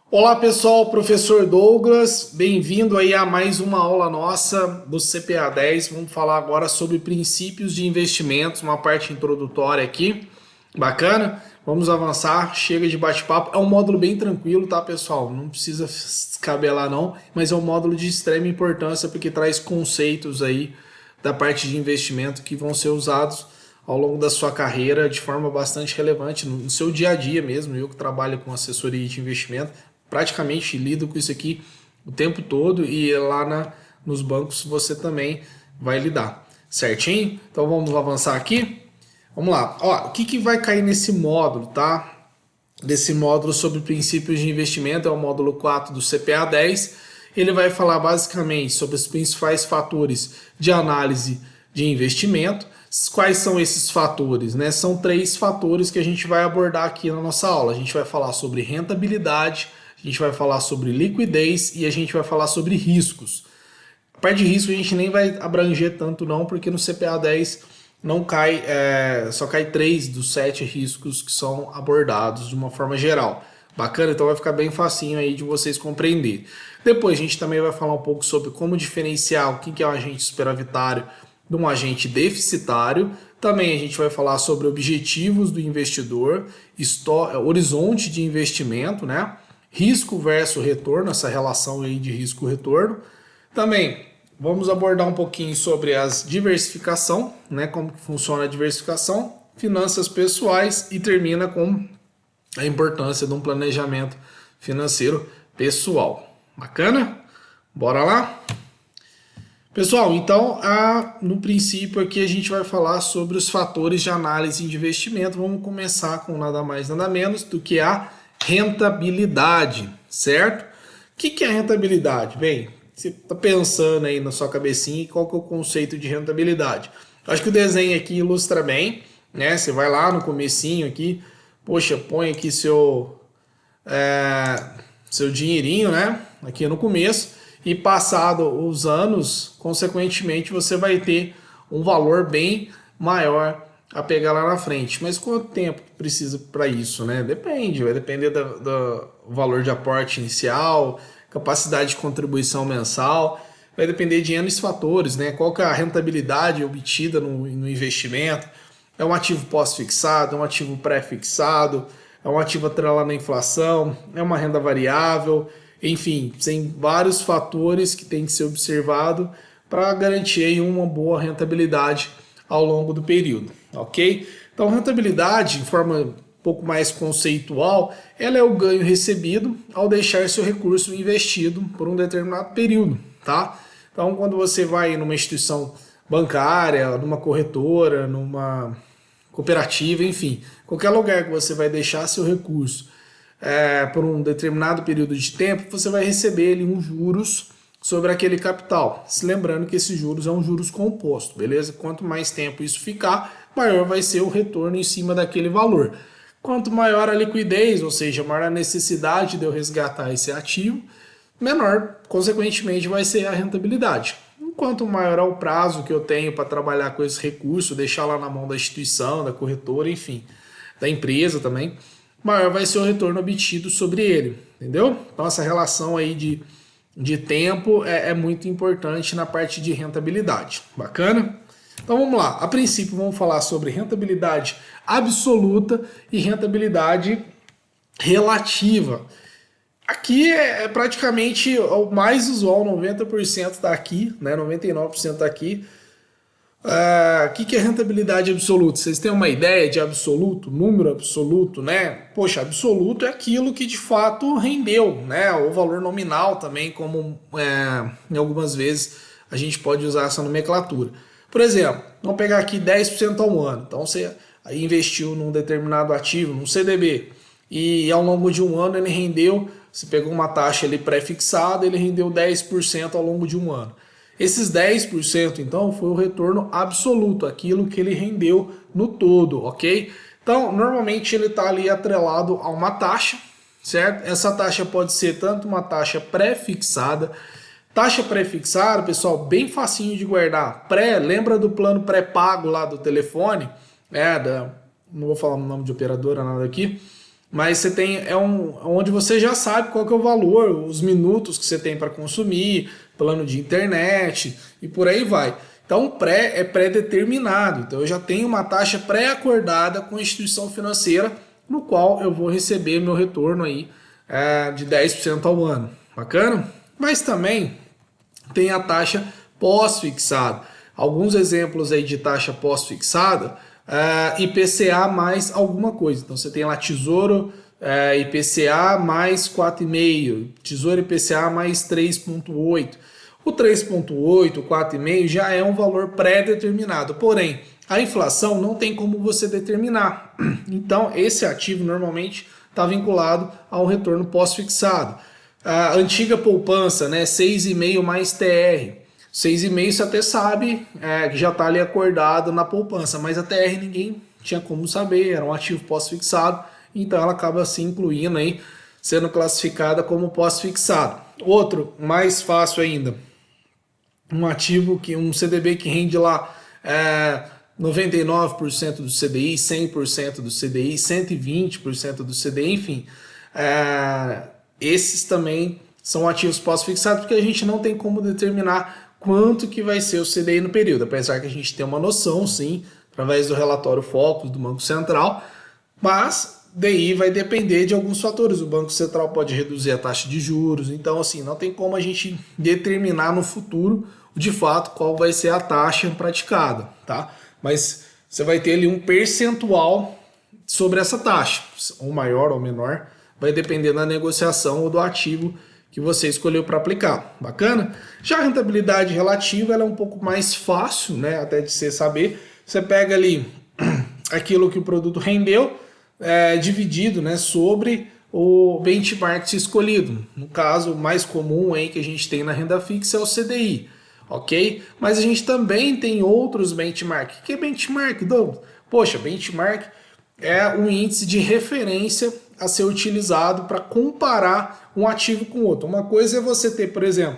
Olá pessoal, professor Douglas, bem-vindo aí a mais uma aula nossa do CPA 10. Vamos falar agora sobre princípios de investimentos, uma parte introdutória aqui, bacana? Vamos avançar, chega de bate-papo. É um módulo bem tranquilo, tá pessoal? Não precisa descabelar não, mas é um módulo de extrema importância porque traz conceitos aí da parte de investimento que vão ser usados ao longo da sua carreira de forma bastante relevante no seu dia a dia mesmo. Eu que trabalho com assessoria de investimento, praticamente lido com isso aqui o tempo todo e lá nos bancos você também vai lidar, certinho? Então vamos avançar aqui. Vamos lá. Ó, o que vai cair nesse módulo, tá? Desse módulo sobre princípios de investimento, é o módulo 4 do CPA 10. Ele vai falar basicamente sobre os principais fatores de análise de investimento. Quais são esses fatores? Né? São três fatores que a gente vai abordar aqui na nossa aula. A gente vai falar sobre rentabilidade, a gente vai falar sobre liquidez e a gente vai falar sobre riscos. A parte de risco a gente nem vai abranger tanto não, porque no CPA 10 não cai, só cai 3 dos 7 riscos que são abordados de uma forma geral. Bacana? Então vai ficar bem facinho aí de vocês compreenderem. Depois a gente também vai falar um pouco sobre como diferenciar o que é um agente superavitário de um agente deficitário. Também a gente vai falar sobre objetivos do investidor, horizonte de investimento, né? Risco versus retorno, essa relação aí de risco-retorno. Também vamos abordar um pouquinho sobre as diversificação, né? Como que funciona a diversificação, finanças pessoais e termina com a importância de um planejamento financeiro pessoal. Bacana? Bora lá? Pessoal, então no princípio aqui a gente vai falar sobre os fatores de análise de investimento. Vamos começar com nada mais nada menos do que a rentabilidade, certo? O que é a rentabilidade? Bem, você está pensando aí na sua cabecinha qual que é o conceito de rentabilidade. Acho que o desenho aqui ilustra bem, né? Você vai lá no comecinho aqui, poxa, põe aqui seu dinheirinho, né? Aqui no começo e passado os anos, consequentemente, você vai ter um valor bem maior a pegar lá na frente. Mas quanto tempo precisa para isso, né? Depende, vai depender do valor de aporte inicial, capacidade de contribuição mensal, vai depender de N fatores, né? Qual que é a rentabilidade obtida no investimento? É um ativo pós-fixado, é um ativo pré-fixado, é um ativo atrelado à inflação, é uma renda variável, enfim, tem vários fatores que tem que ser observado para garantir uma boa rentabilidade ao longo do período, ok? Então, rentabilidade, de forma um pouco mais conceitual, ela é o ganho recebido ao deixar seu recurso investido por um determinado período, tá? Então, quando você vai numa instituição bancária, numa corretora, numa cooperativa, enfim, qualquer lugar que você vai deixar seu recurso por um determinado período de tempo, você vai receber ali uns juros sobre aquele capital. Se lembrando que esses juros é um juros composto, beleza? Quanto mais tempo isso ficar, maior vai ser o retorno em cima daquele valor. Quanto maior a liquidez, ou seja, maior a necessidade de eu resgatar esse ativo, menor, consequentemente, vai ser a rentabilidade. Quanto maior é o prazo que eu tenho para trabalhar com esse recurso, deixar lá na mão da instituição, da corretora, enfim, da empresa também, maior vai ser o retorno obtido sobre ele, entendeu? Então essa relação aí de tempo é muito importante na parte de rentabilidade. Bacana? Então vamos lá. A princípio vamos falar sobre rentabilidade absoluta e rentabilidade relativa. Aqui é praticamente o mais usual, 90% está aqui, né? 99% está aqui. O que é rentabilidade absoluta? Vocês têm uma ideia de absoluto, número absoluto, né? Poxa, absoluto é aquilo que de fato rendeu, né? O valor nominal também, como em algumas vezes a gente pode usar essa nomenclatura. Por exemplo, vamos pegar aqui 10% ao ano. Então você aí investiu num determinado ativo, num CDB, e ao longo de um ano ele rendeu, você pegou uma taxa ali pré-fixada, ele rendeu 10% ao longo de um ano. Esses 10%, então, foi o retorno absoluto, aquilo que ele rendeu no todo, ok? Então, normalmente ele está ali atrelado a uma taxa, certo? Essa taxa pode ser tanto uma taxa pré-fixada. Taxa pré-fixada, pessoal, bem facinho de guardar. Lembra do plano pré-pago lá do telefone? Não vou falar o nome de operadora, nada aqui. mas você tem onde você já sabe qual que é o valor, os minutos que você tem para consumir, plano de internet e por aí vai. Então, pré é pré-determinado. Então, eu já tenho uma taxa pré-acordada com a instituição financeira, no qual eu vou receber meu retorno aí de 10% ao ano. Bacana? Mas também tem a taxa pós-fixada. Alguns exemplos aí de taxa pós-fixada, IPCA mais alguma coisa. Então você tem lá Tesouro IPCA mais 4,5, Tesouro IPCA mais 3,8. O 3,8, o 4,5 já é um valor pré-determinado, porém a inflação não tem como você determinar. Então esse ativo normalmente está vinculado a um retorno pós-fixado. A antiga poupança, né, 6,5 mais TR. 6,5 você até sabe que já está ali acordado na poupança, mas a TR ninguém tinha como saber, era um ativo pós-fixado, então ela acaba se incluindo aí, sendo classificada como pós-fixado. Outro, mais fácil ainda, um ativo, um CDB que rende lá 99% do CDI, 100% do CDI, 120% do CDI, enfim. Esses também são ativos pós-fixados porque a gente não tem como determinar quanto que vai ser o CDI no período, apesar que a gente tem uma noção, sim, através do relatório Focus do Banco Central, mas daí vai depender de alguns fatores. O Banco Central pode reduzir a taxa de juros, então assim, não tem como a gente determinar no futuro, de fato, qual vai ser a taxa praticada, tá? Mas você vai ter ali um percentual sobre essa taxa, ou maior ou menor, vai depender da negociação ou do ativo que você escolheu para aplicar. Bacana? Já a rentabilidade relativa ela é um pouco mais fácil, né, até de você saber. Você pega ali aquilo que o produto rendeu, dividido, né, sobre o benchmark escolhido. No caso, o mais comum aí que a gente tem na renda fixa é o CDI, ok? Mas a gente também tem outros benchmark. O que é benchmark, Douglas? Poxa, benchmark é um índice de referência a ser utilizado para comparar um ativo com outro. Uma coisa é você ter, por exemplo,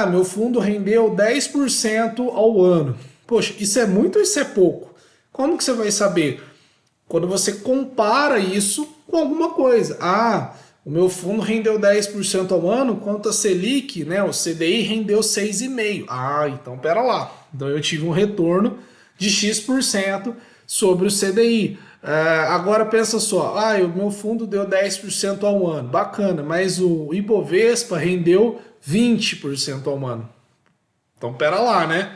meu fundo rendeu 10% ao ano. Poxa, isso é muito ou isso é pouco? Como que você vai saber? Quando você compara isso com alguma coisa. O meu fundo rendeu 10% ao ano, quanto a Selic, né, o CDI rendeu 6,5%. Então pera lá. Então eu tive um retorno de X% sobre o CDI. Agora pensa só, o meu fundo deu 10% ao ano, bacana, mas o Ibovespa rendeu 20% ao ano. Então pera lá, né?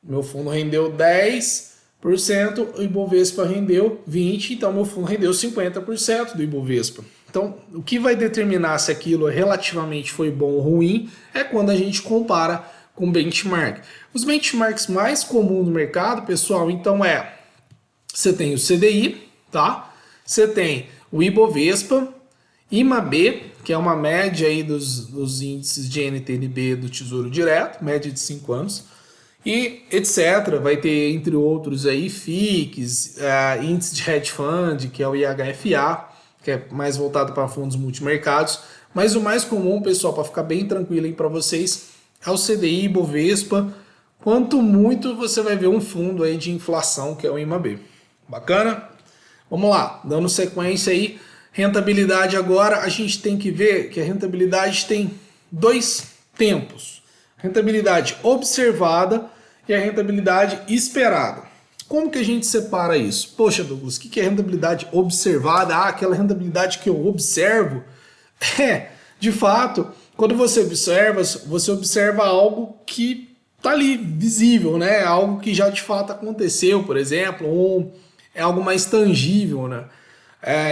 Meu fundo rendeu 10%, o Ibovespa rendeu 20%, então meu fundo rendeu 50% do Ibovespa. Então, o que vai determinar se aquilo relativamente foi bom ou ruim é quando a gente compara com benchmark. Os benchmarks mais comuns no mercado, pessoal, então você tem o CDI, tá? Você tem o Ibovespa, IMAB, que é uma média aí dos índices de NTNB do Tesouro Direto, média de 5 anos, e etc. Vai ter, entre outros, aí, FIIs, índice de hedge fund, que é o IHFA, que é mais voltado para fundos multimercados. Mas o mais comum, pessoal, para ficar bem tranquilo aí para vocês, é o CDI, Ibovespa. Quanto muito você vai ver um fundo aí de inflação, que é o IMAB. Bacana? Vamos lá, dando sequência aí. Rentabilidade agora, a gente tem que ver que a rentabilidade tem dois tempos. Rentabilidade observada e a rentabilidade esperada. Como que a gente separa isso? Poxa, Douglas, o que é rentabilidade observada? Aquela rentabilidade que eu observo. De fato, quando você observa algo que está ali, visível, né? Algo que já de fato aconteceu, por exemplo, ou é algo mais tangível, né?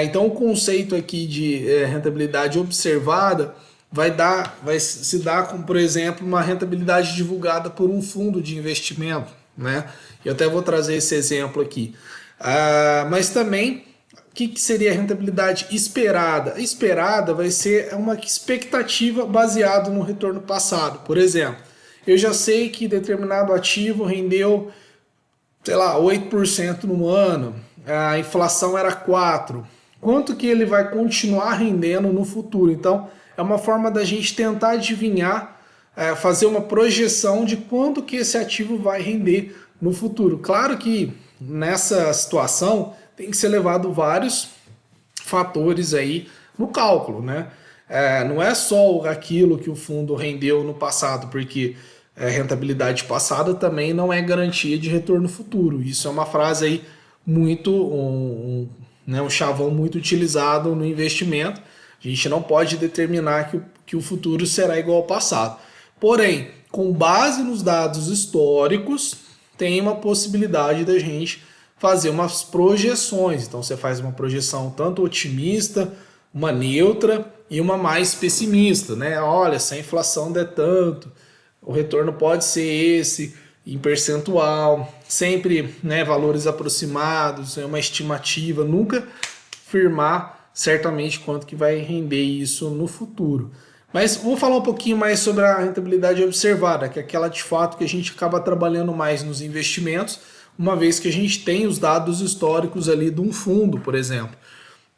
Então o conceito aqui de rentabilidade observada vai se dar com, por exemplo, uma rentabilidade divulgada por um fundo de investimento, né? Eu até vou trazer esse exemplo aqui. Mas também, o que seria a rentabilidade esperada? A esperada vai ser uma expectativa baseada no retorno passado. Por exemplo, eu já sei que determinado ativo rendeu, sei lá, 8% no ano, a inflação era 4%. Quanto que ele vai continuar rendendo no futuro? Então, é uma forma da gente tentar adivinhar, fazer uma projeção de quanto que esse ativo vai render no futuro. Claro que nessa situação tem que ser levado vários fatores aí no cálculo, né? Não é só aquilo que o fundo rendeu no passado, porque rentabilidade passada também não é garantia de retorno futuro. Isso é uma frase aí muito, né, um chavão muito utilizado no investimento. A gente não pode determinar que o futuro será igual ao passado. Porém, com base nos dados históricos, tem uma possibilidade da gente fazer umas projeções. Então você faz uma projeção tanto otimista, uma neutra e uma mais pessimista, né? Olha, se a inflação der tanto, o retorno pode ser esse em percentual, sempre, né, valores aproximados, é uma estimativa, nunca firmar certamente quanto que vai render isso no futuro. Mas vamos falar um pouquinho mais sobre a rentabilidade observada, que é aquela de fato que a gente acaba trabalhando mais nos investimentos, uma vez que a gente tem os dados históricos ali de um fundo, por exemplo.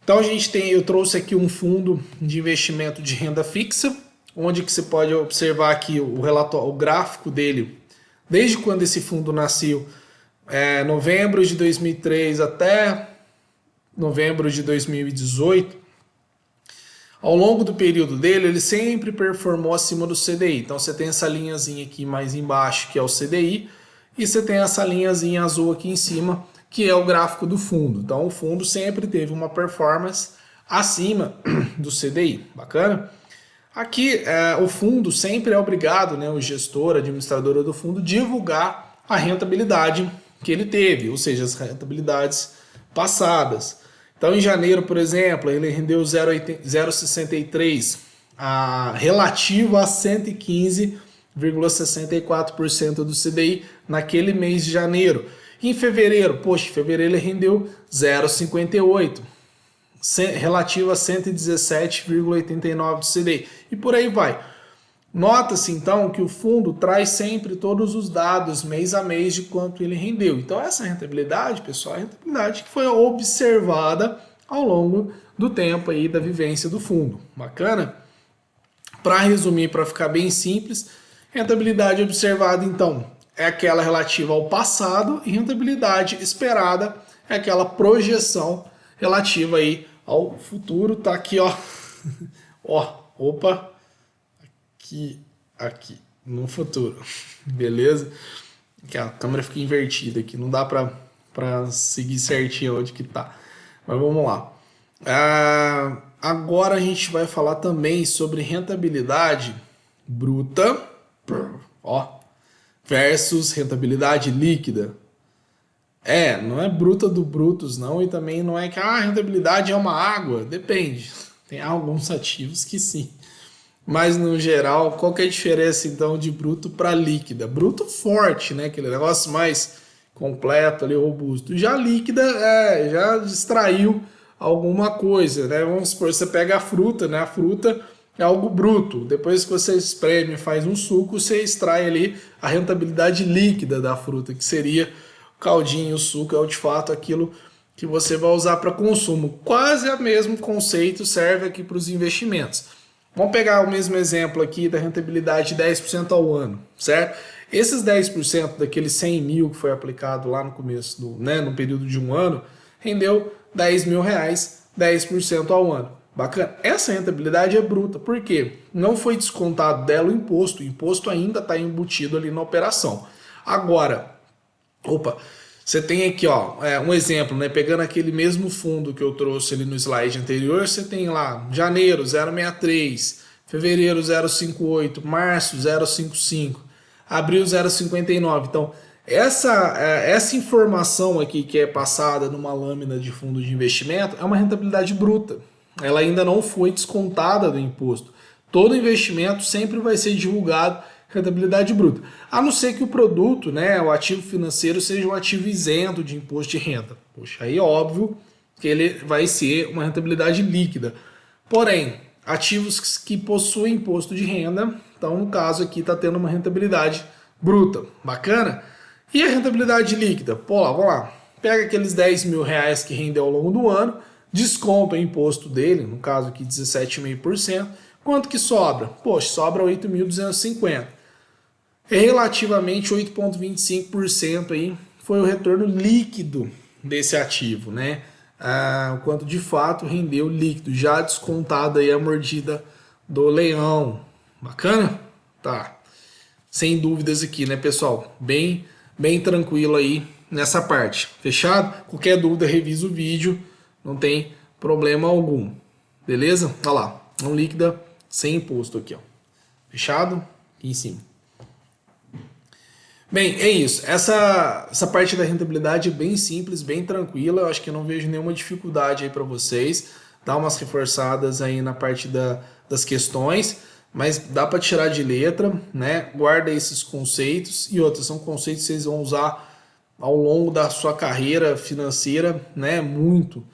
Então eu trouxe aqui um fundo de investimento de renda fixa, onde que você pode observar aqui o gráfico dele, desde quando esse fundo nasceu, novembro de 2003 até novembro de 2018. Ao longo do período dele, ele sempre performou acima do CDI. Então você tem essa linhazinha aqui mais embaixo, que é o CDI, e você tem essa linhazinha azul aqui em cima, que é o gráfico do fundo. Então o fundo sempre teve uma performance acima do CDI. Bacana? Aqui o fundo sempre é obrigado, né, o gestor, a administradora do fundo, divulgar a rentabilidade que ele teve, ou seja, as rentabilidades passadas. Então em janeiro, por exemplo, ele rendeu 0,63, relativo a 115,64% do CDI naquele mês de janeiro. Em fevereiro, poxa, em fevereiro ele rendeu 0,58, relativo a 117,89 do CDI. E por aí vai. Nota-se então que o fundo traz sempre todos os dados mês a mês de quanto ele rendeu. Então essa rentabilidade, pessoal, é a rentabilidade que foi observada ao longo do tempo aí da vivência do fundo. Bacana? Para resumir, para ficar bem simples, rentabilidade observada então é aquela relativa ao passado e rentabilidade esperada é aquela projeção relativa aí ao futuro. Tá aqui, ó. Ó, opa. Aqui, no futuro. Beleza? Aqui, a câmera fica invertida aqui, não dá para seguir certinho onde que tá. Mas vamos lá. Agora a gente vai falar também sobre rentabilidade bruta, ó, versus rentabilidade líquida. Não é bruta do brutos não, e também não é que a rentabilidade é uma água, depende. Tem alguns ativos que sim. Mas no geral, qual que é a diferença então de bruto para líquida? Bruto forte, né? Aquele negócio mais completo ali, robusto. Já líquida já extraiu alguma coisa, né? Vamos supor, você pega a fruta, né? A fruta é algo bruto. Depois que você espreme e faz um suco, você extrai ali a rentabilidade líquida da fruta, que seria o caldinho, o suco, é de fato aquilo que você vai usar para consumo. Quase o mesmo conceito serve aqui para os investimentos. Vamos pegar o mesmo exemplo aqui da rentabilidade de 10% ao ano, certo? Esses 10% daqueles 100 mil que foi aplicado lá no começo, no período de um ano, rendeu 10 mil reais, 10% ao ano. Bacana. Essa rentabilidade é bruta, por quê? Não foi descontado dela o imposto ainda está embutido ali na operação. Agora, você tem aqui um exemplo, né? Pegando aquele mesmo fundo que eu trouxe ali no slide anterior, você tem lá janeiro 0,63, fevereiro 0,58, março 0,55, abril 0,59. Então, essa informação aqui que é passada numa lâmina de fundo de investimento é uma rentabilidade bruta. Ela ainda não foi descontada do imposto. Todo investimento sempre vai ser divulgado rentabilidade bruta. A não ser que o produto, né, o ativo financeiro, seja um ativo isento de imposto de renda. Poxa, aí é óbvio que ele vai ser uma rentabilidade líquida. Porém, ativos que possuem imposto de renda, então no caso aqui está tendo uma rentabilidade bruta. Bacana? E a rentabilidade líquida? Vamos lá. Pega aqueles 10 mil reais que rendeu ao longo do ano, desconta o imposto dele, no caso aqui 17,5%. Quanto que sobra? Poxa, sobra 8.250. Relativamente 8,25% aí foi o retorno líquido desse ativo, né? o quanto de fato rendeu líquido, já descontado aí a mordida do leão. Bacana? Tá. Sem dúvidas aqui, né, pessoal? Bem tranquilo aí nessa parte. Fechado? Qualquer dúvida, revisa o vídeo, não tem problema algum. Beleza? Olha lá, não líquida sem imposto aqui, ó. Fechado? Aqui em cima. Bem, é isso. Essa parte da rentabilidade é bem simples, bem tranquila. Eu acho que eu não vejo nenhuma dificuldade aí para vocês. Dá umas reforçadas aí na parte das questões, mas dá para tirar de letra, né? Guarda esses conceitos e outros são conceitos que vocês vão usar ao longo da sua carreira financeira, né? Muito.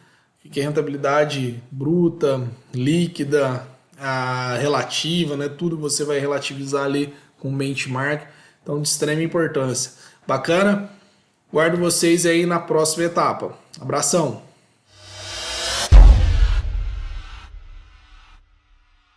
Que é rentabilidade bruta, líquida, a relativa, né? Tudo você vai relativizar ali com benchmark. Então, de extrema importância. Bacana? Guardo vocês aí na próxima etapa. Abração!